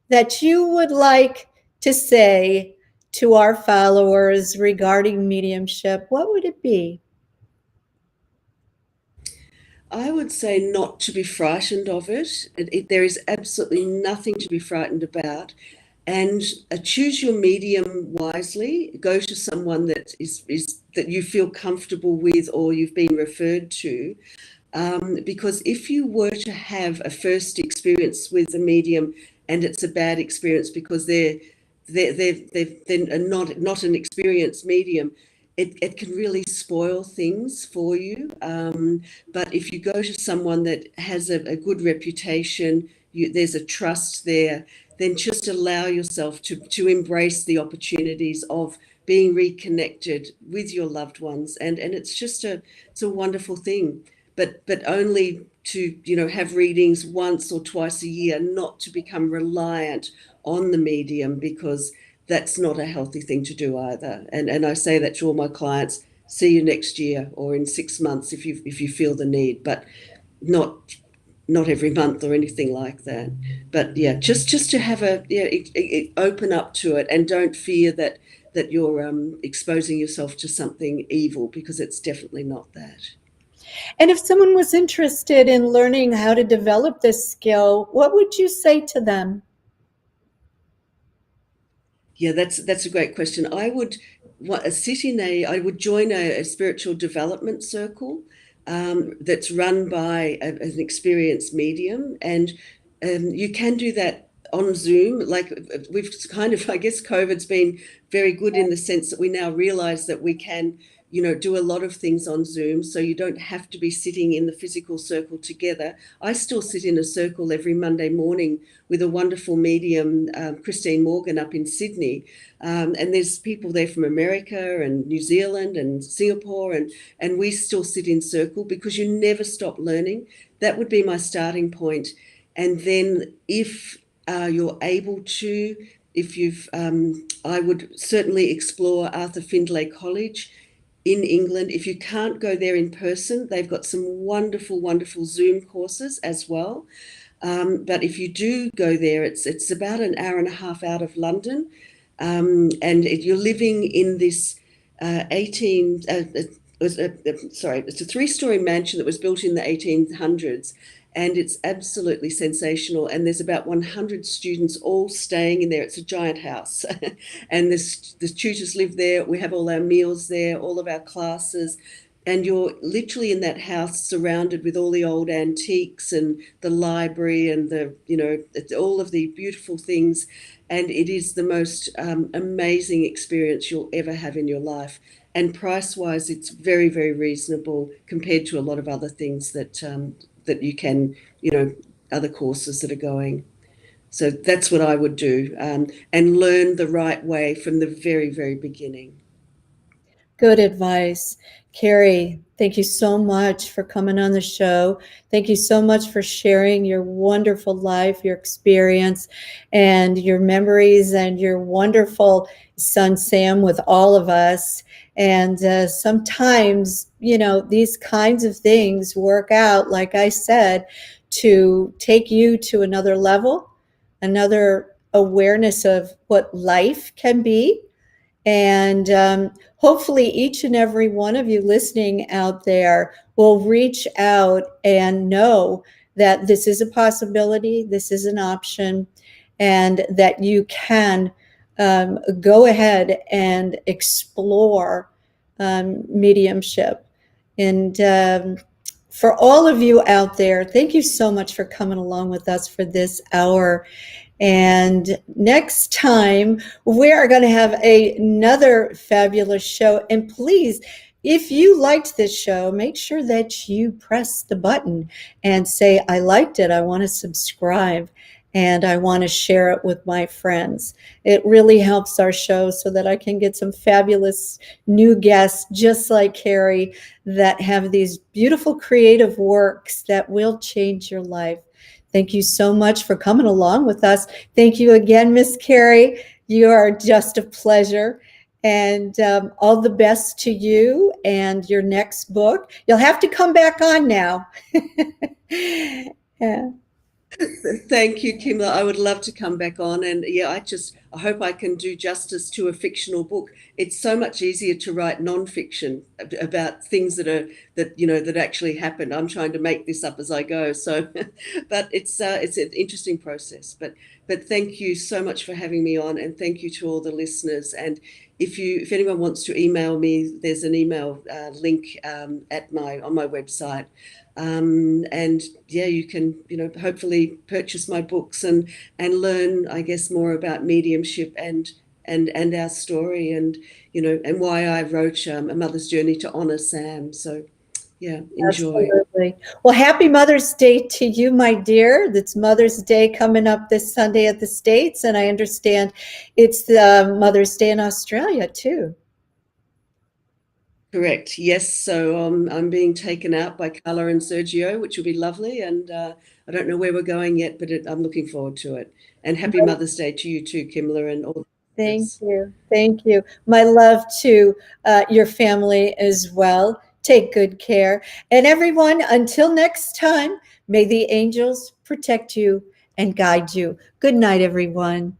that you would like to say to our followers regarding mediumship, what would it be? I would say not to be frightened of it. There is absolutely nothing to be frightened about. And choose your medium wisely. Go to someone that is that you feel comfortable with or you've been referred to. Because if you were to have a first experience with a medium and it's a bad experience because they're not an experienced medium, it can really spoil things for you. But if you go to someone that has a good reputation, there's a trust there, then just allow yourself to embrace the opportunities of being reconnected with your loved ones. And it's a wonderful thing. But only to, have readings once or twice a year, not to become reliant on the medium, because that's not a healthy thing to do either. And I say that to all my clients: see you next year or in 6 months if you feel the need, but not every month or anything like that. But yeah, just to have open up to it, and don't fear that you're exposing yourself to something evil, because it's definitely not that. And if someone was interested in learning how to develop this skill, what would you say to them? Yeah, that's a great question. I would join a spiritual development circle that's run by an experienced medium, and you can do that on Zoom. Like, we've kind of, I guess, COVID's been very good in the sense that we now realize that we can, do a lot of things on Zoom, so you don't have to be sitting in the physical circle together. I still sit in a circle every Monday morning with a wonderful medium, Christine Morgan, up in Sydney. And there's people there from America and New Zealand and Singapore, and we still sit in circle, because you never stop learning. That would be my starting point. And then if you're able to, I would certainly explore Arthur Findlay College in England. If you can't go there in person, they've got some wonderful, wonderful Zoom courses as well. But if you do go there, it's about an hour and a half out of London, and you're living in this 18. It's a three-story mansion that was built in the 1800s, and it's absolutely sensational. And there's about 100 students all staying in there. It's a giant house, and the tutors live there. We have all our meals there, all of our classes. And you're literally in that house, surrounded with all the old antiques and the library and all of the beautiful things. And it is the most amazing experience you'll ever have in your life. And price-wise, it's very, very reasonable compared to a lot of other things that you can, other courses that are going. So that's what I would do, and learn the right way from the very, very beginning. Good advice. Kerry, thank you so much for coming on the show. Thank you so much for sharing your wonderful life, your experience, and your memories, and your wonderful son, Sam, with all of us. And sometimes, these kinds of things work out, like I said, to take you to another level, another awareness of what life can be. And hopefully, each and every one of you listening out there will reach out and know that this is a possibility, this is an option, and that you can go ahead and explore mediumship. And for all of you out there, thank you so much for coming along with us for this hour. And next time, we are going to have another fabulous show. And please, if you liked this show, make sure that you press the button and say, I liked it, I want to subscribe, and I want to share it with my friends. It really helps our show so that I can get some fabulous new guests, just like Kerry, that have these beautiful creative works that will change your life. Thank you so much for coming along with us. Thank you again, Miss Kerry. You are just a pleasure. And all the best to you and your next book. You'll have to come back on now. Yeah. Thank you, Kimla. I would love to come back on. And yeah, I hope I can do justice to a fictional book. It's so much easier to write nonfiction about things that actually happened. I'm trying to make this up as I go. So, but it's an interesting process. But thank you so much for having me on, and thank you to all the listeners. And if anyone wants to email me, there's an email link on my website. And yeah, you can, hopefully purchase my books and learn, I guess, more about mediumship and and our story, and and why I wrote A Mother's Journey to Honor Sam. So yeah, enjoy. Absolutely. Well, happy Mother's Day to you, my dear. It's Mother's Day coming up this Sunday at the States, and I understand it's the Mother's Day in Australia too. Correct. Yes. So I'm being taken out by Carla and Sergio, which will be lovely. And I don't know where we're going yet, but I'm looking forward to it. And happy Mother's Day to you too, Kimla, and all the Thank others. you. Thank you. My love to your family as well. Take good care. And everyone, until next time, may the angels protect you and guide you. Good night, everyone.